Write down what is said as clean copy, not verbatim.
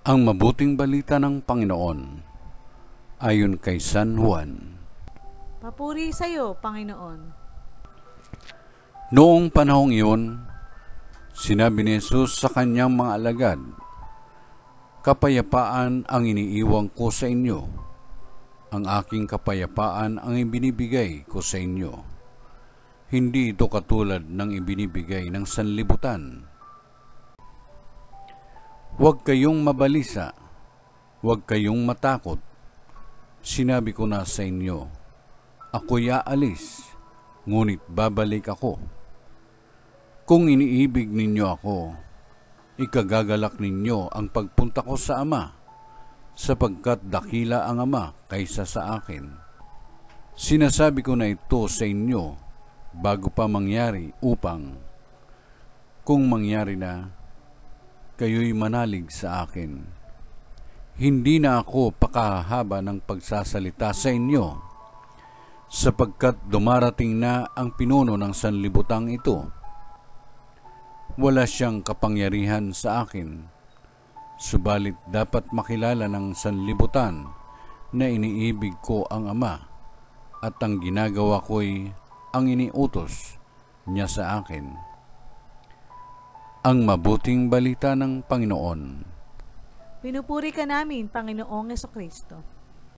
Ang mabuting balita ng Panginoon ayon kay San Juan. Papuri sa iyo, Panginoon. Noong panahong iyon, sinabi ni Jesus sa kanyang mga alagad, "Kapayapaan ang iniiwan ko sa inyo. Ang aking kapayapaan ang ibinibigay ko sa inyo. Hindi ito katulad ng ibinibigay ng sanlibutan. Huwag kayong mabalisa, huwag kayong matakot. Sinabi ko na sa inyo, ako'y aalis, ngunit babalik ako. Kung iniibig ninyo ako, ikagagalak ninyo ang pagpunta ko sa Ama, sapagkat dakila ang Ama kaysa sa akin. Sinasabi ko na ito sa inyo bago pa mangyari upang, kung mangyari na, kayo'y manalig sa akin. Hindi na ako pakahaba ng pagsasalita sa inyo, sapagkat dumarating na ang pinuno ng sanlibutang ito. Wala siyang kapangyarihan sa akin, subalit dapat makilala ng sanlibutan na iniibig ko ang Ama, at ang ginagawa ko'y ang iniutos niya sa akin." Ang mabuting balita ng Panginoon. Pinupuri ka namin, Panginoong Jesucristo.